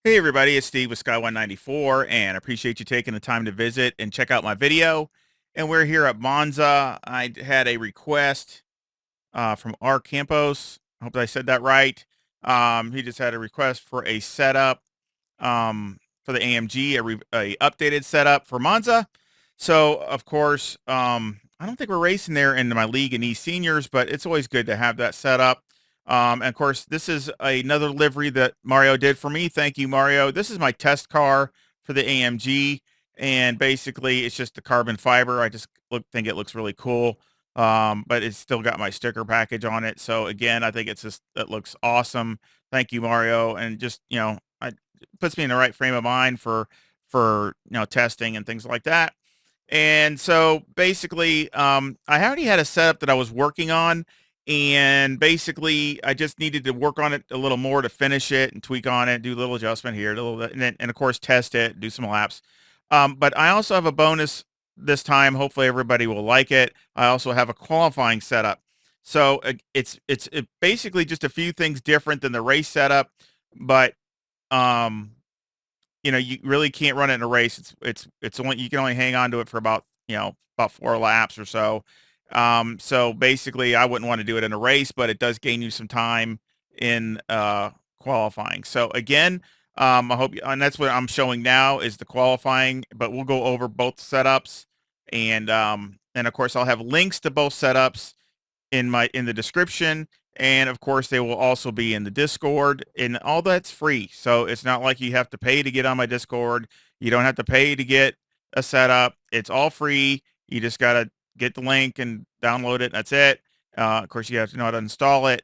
Hey everybody, it's Steve with Sky194, and I appreciate you taking the time to visit and check out my video. And we're here at Monza. I had a request from R. Campos. I hope I said that right. He just had a request for a setup for the AMG, a updated setup for Monza. So, of course, I don't think we're racing there in my league in East Seniors, but it's always good to have that set up. And of course, this is another livery that Mario did for me. Thank you, Mario. This is my test car for the AMG, and basically, it's just the carbon fiber. I just think it looks really cool, but it's still got my sticker package on it. So again, I think it looks awesome. Thank you, Mario, and just puts me in the right frame of mind for testing and things like that. And so basically, I already had a setup that I was working on, and basically I just needed to work on it a little more to finish it and tweak on it, do a little adjustment here, a little bit, and of course test it, do some laps. But I also have a bonus this time. Hopefully everybody will like it. I also have a qualifying setup. So it's basically just a few things different than the race setup, but um you really can't run it in a race. It's only, you can only hang on to it for about, about 4 laps or so. So basically I wouldn't want to do it in a race, but it does gain you some time in qualifying. So again, I hope and that's what I'm showing now is the qualifying, but we'll go over both setups, and of course I'll have links to both setups in the description, and of course they will also be in the Discord, and all that's free. So it's not like you have to pay to get on my Discord. You don't have to pay to get a setup. It's all free. You just got to get the link and download it. That's it. Of course you have to know how to install it,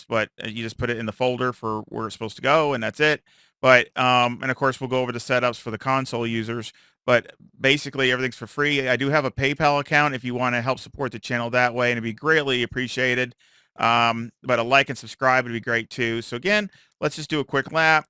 but you just put it in the folder for where it's supposed to go, and that's it. But and of course we'll go over the setups for the console users, but basically everything's for free. I do have a PayPal account if you want to help support the channel that way, and it'd be greatly appreciated. But a like and subscribe would be great too. So again, let's just do a quick lap.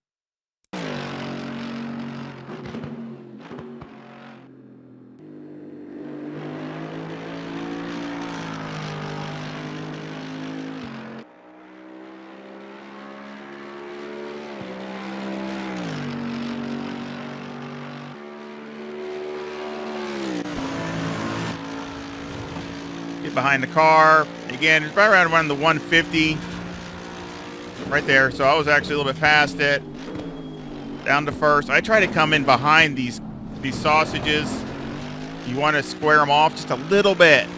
Get behind the car. Again, it's right around the 150. Right there. So I was actually a little bit past it. Down to first. I try to come in behind these sausages. You want to square them off just a little bit.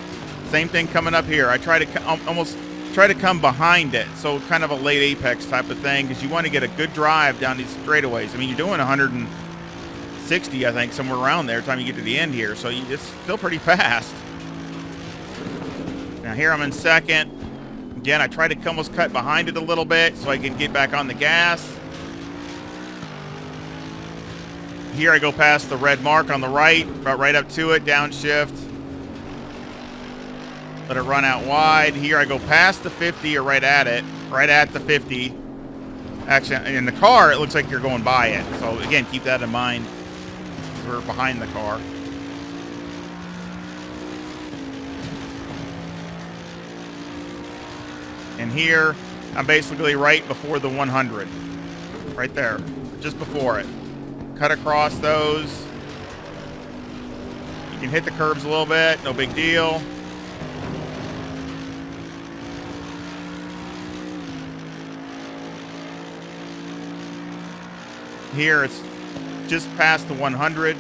Same thing coming up here. I try to almost try to come behind it. So kind of a late apex type of thing, because you want to get a good drive down these straightaways. I mean, you're doing 160, I think, somewhere around there, time you get to the end here. So it's still pretty fast. Now here I'm in second. Again, I try to almost cut behind it a little bit so I can get back on the gas. Here I go past the red mark on the right up to it, downshift. Let it run out wide. Here I go past the 50 or right at the 50. Actually, in the car, it looks like you're going by it. So again, keep that in mind. We're behind the car. And here, I'm basically right before the 100. Right there, just before it. Cut across those. You can hit the curbs a little bit, no big deal. Here, it's just past the 100.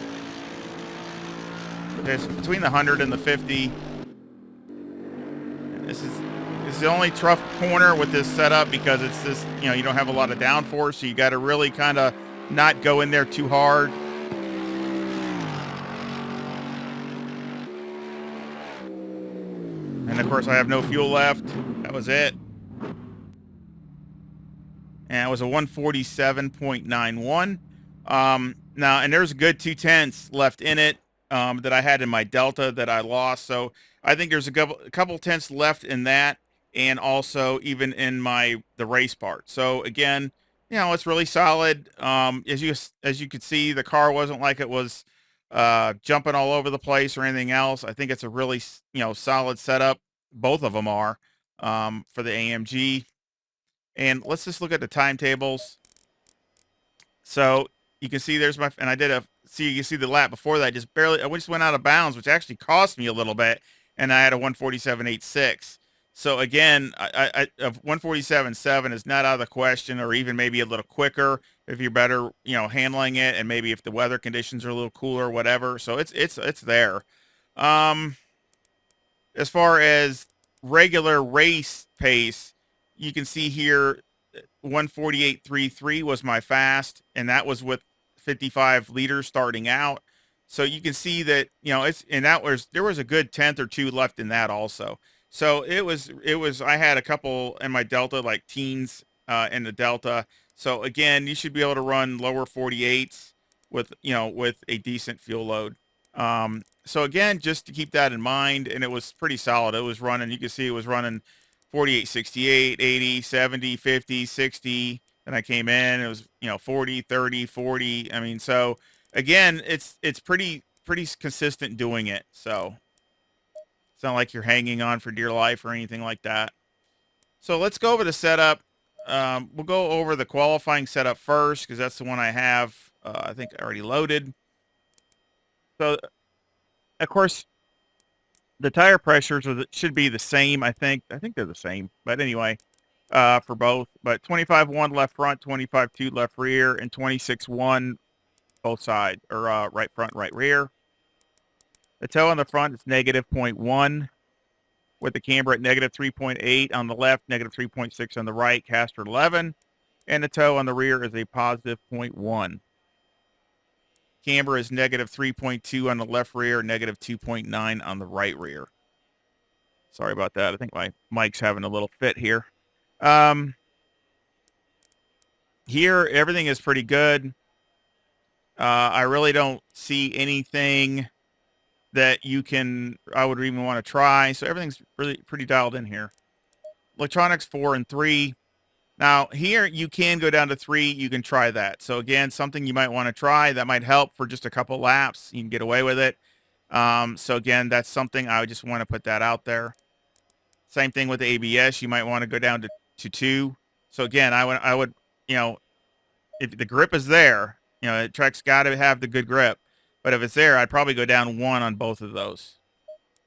There's between the 100 and the 50. This is the only tough corner with this setup, because it's this, you don't have a lot of downforce, so you got to really kind of not go in there too hard. And of course I have no fuel left. That was it. And it was a 147.91. Now, and there's a good 2/10 left in it that I had in my Delta that I lost. So I think there's a couple tenths left in that, and also even in the race part. So again, it's really solid. As you could see, the car wasn't like it was jumping all over the place or anything else. I think it's a really solid setup. Both of them are for the AMG. And let's just look at the timetables. So you can see there's my, and I did a, see, you see the lap before that, just barely, I just went out of bounds, which actually cost me a little bit. And I had a 147.86. So again, of 147.7 is not out of the question, or even maybe a little quicker if you're better, handling it. And maybe if the weather conditions are a little cooler or whatever. So it's there. Um, as far as regular race pace, you can see here 148.33 was my fast, and that was with 55 liters starting out. So you can see that, it's, and that was, there was a good tenth or two left in that also. So it was I had a couple in my Delta, like teens in the Delta. So again, you should be able to run lower 48s with, with a decent fuel load. So again, just to keep that in mind, and it was pretty solid. It was running, you can see it was running 48, 68, 80, 70, 50, 60. Then I came in, it was, 40, 30, 40. I mean, so again, it's pretty consistent doing it. So it's not like you're hanging on for dear life or anything like that. So let's go over the setup. We'll go over the qualifying setup first, because that's the one I have, I think, already loaded. So, of course, the tire pressures should be the same. I think they're the same. But anyway, for both. But 25.1 left front, 25.2 left rear, and 26.1 both sides, or right front, right rear. The toe on the front is negative 0.1, with the camber at negative 3.8 on the left, negative 3.6 on the right, caster 11, and the toe on the rear is a positive 0.1. Camber is negative 3.2 on the left rear, negative 2.9 on the right rear. Sorry about that. I think my mic's having a little fit here. Here, everything is pretty good. I really don't see anything that I would even want to try. So everything's really pretty dialed in here. Electronics 4 and 3. Now here you can go down to 3. You can try that. So again, something you might want to try that might help for just a couple laps. You can get away with it. So again, that's something I would just want to put that out there. Same thing with the ABS. You might want to go down to 2. So again, I would, if the grip is there, the track's got to have the good grip. But if it's there, I'd probably go down 1 on both of those.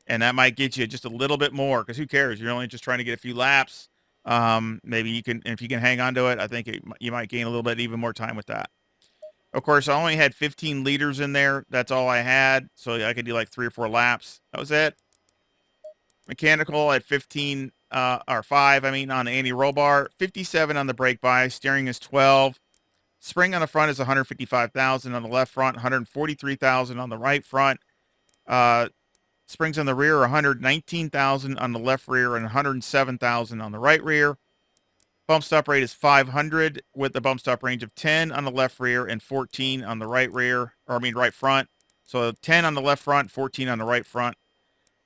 And that might get you just a little bit more, because who cares? You're only just trying to get a few laps. Maybe you can, if you can hang on to it, I think you might gain a little bit even more time with that. Of course, I only had 15 liters in there. That's all I had. So I could do like 3 or 4 laps. That was it. Mechanical at 15, or 5, on the anti-roll bar. 57 on the brake bias. Steering is 12. Spring on the front is 155,000 on the left front, 143,000 on the right front. Springs on the rear are 119,000 on the left rear and 107,000 on the right rear. Bump stop rate is 500 with the bump stop range of 10 on the left rear and 14 on the right rear, right front. So 10 on the left front, 14 on the right front.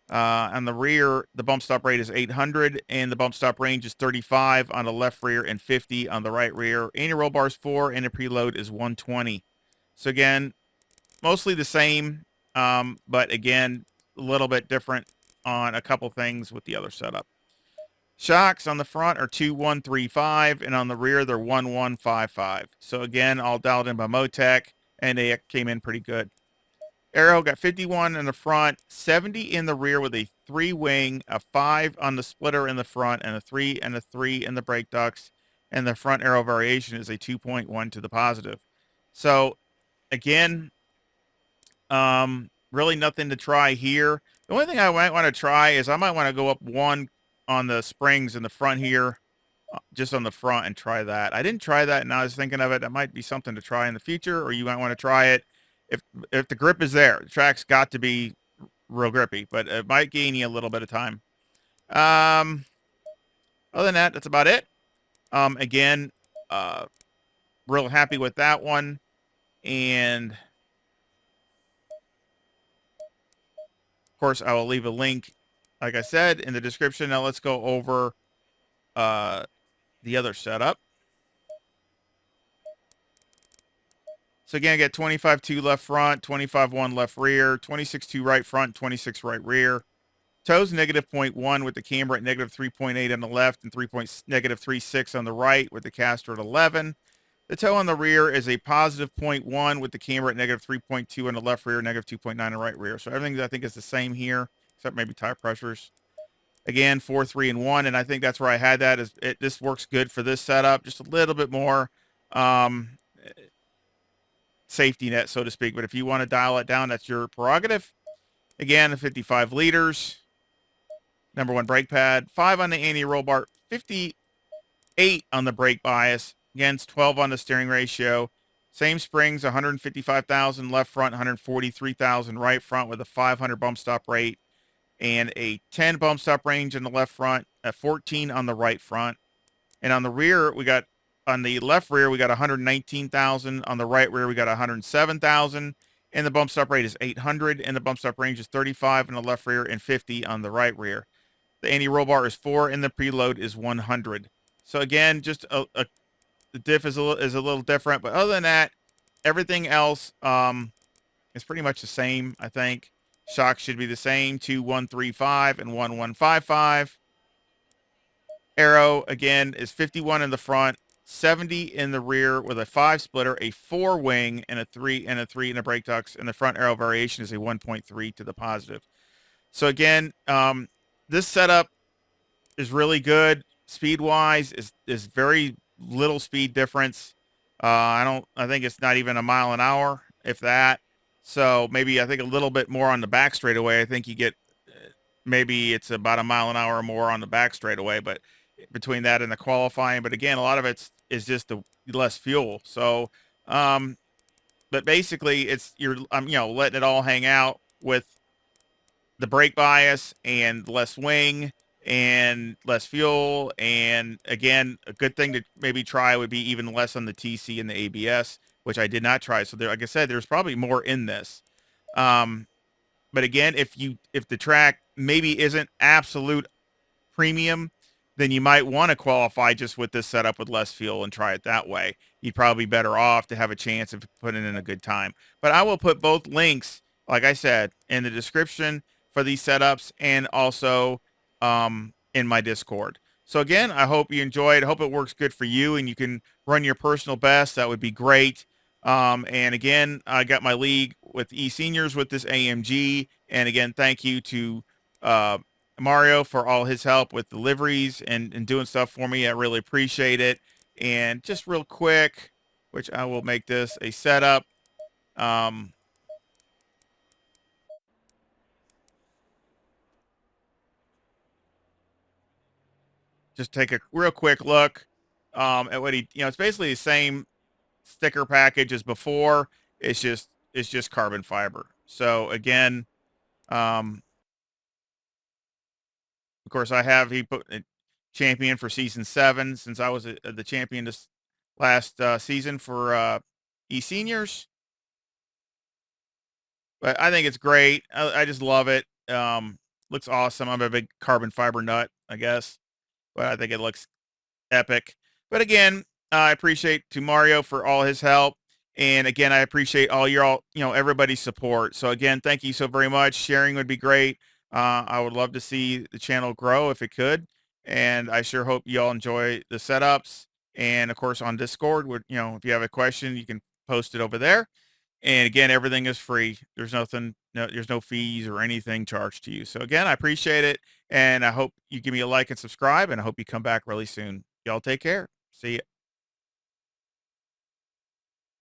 On the rear, the bump stop rate is 800 and the bump stop range is 35 on the left rear and 50 on the right rear. Anti-roll bar is 4 and the preload is 120. So again, mostly the same, but again, a little bit different on a couple things with the other setup. Shocks on the front are 2135 and on the rear they're 1155. So again, all dialed in by Motec, and they came in pretty good. Aero got 51 in the front, 70 in the rear with a 3-wing, a 5 on the splitter in the front, and a 3 and a 3 in the brake ducts. And the front aero variation is a 2.1 to the positive. So again, really nothing to try here. The only thing I might want to try is I might want to go up 1 on the springs in the front here, just on the front, and try that. I didn't try that, and I was thinking of it. That might be something to try in the future, or you might want to try it if the grip is there. The track's got to be real grippy, but it might gain you a little bit of time. Other than that, that's about it. Again, real happy with that one, and of course, I will leave a link, like I said, in the description. Now let's go over the other setup. So again, I get 25.2 left front, 25.1 left rear, 26.2 right front, 26 right rear. Toes negative 0.1 with the camber at negative 3.8 on the left and negative 3.6 on the right with the caster at 11. The toe on the rear is a positive 0.1 with the camber at negative 3.2 on the left rear, negative 2.9 on the right rear. So everything I think is the same here, except maybe tire pressures. Again, 4, 3, and 1, and I think that's where I had that. This works good for this setup, just a little bit more um, safety net, so to speak. But if you want to dial it down, that's your prerogative. Again, 55 liters, number 1 brake pad, 5 on the anti-roll bar, 58 on the brake bias, against 12 on the steering ratio. Same springs, 155,000 left front, 143,000 right front with a 500 bump stop rate and a 10 bump stop range in the left front, a 14 on the right front. And on the rear, on the left rear, we got 119,000. On the right rear, we got 107,000. And the bump stop rate is 800. And the bump stop range is 35 on the left rear and 50 on the right rear. The anti-roll bar is 4 and the preload is 100. So again, just the diff is a little different. But other than that, everything else is pretty much the same, I think. Shocks should be the same, 2135 and 1155. Aero, again, is 51 in the front, 70 in the rear with a 5 splitter, a 4 wing, and a 3 in the brake ducts. And the front aero variation is a 1.3 to the positive. So again, this setup is really good. Speed-wise, is very little speed difference. I think it's not even a mile an hour, if that. So maybe I think a little bit more on the back straightaway. I think you get maybe it's about a mile an hour or more on the back straightaway, but between that and the qualifying. But again, a lot of it's is just the less fuel. So, but basically, you're letting it all hang out with the brake bias and less wing and less fuel. And again, a good thing to maybe try would be even less on the TC and the ABS, which I did not try. So there, like I said, there's probably more in this. But again, if the track maybe isn't absolute premium, then you might want to qualify just with this setup with less fuel and try it that way. You'd probably be better off to have a chance of putting in a good time. But I will put both links, like I said, in the description for these setups and also in my Discord. So again, I hope you enjoy it. I hope it works good for you and you can run your personal best. That would be great. And again, I got my league with e-seniors with this AMG. And again, thank you to Mario for all his help with deliveries and doing stuff for me. I really appreciate it. And just real quick, which I will make this a setup. Just take a real quick look at what it's basically the same sticker package as before. It's just carbon fiber. So again, of course, he put a champion for season 7 since I was the champion this last season for e-seniors. But I think it's great. I just love it. Looks awesome. I'm a big carbon fiber nut, I guess, but I think it looks epic. But again, I appreciate to Mario for all his help. And again, I appreciate everybody's support. So again, thank you so very much. Sharing would be great. I would love to see the channel grow if it could. And I sure hope you all enjoy the setups. And of course on Discord, if you have a question, you can post it over there. And again, everything is free. There's no fees or anything charged to you. So again, I appreciate it. And I hope you give me a like and subscribe. And I hope you come back really soon. Y'all take care. See ya.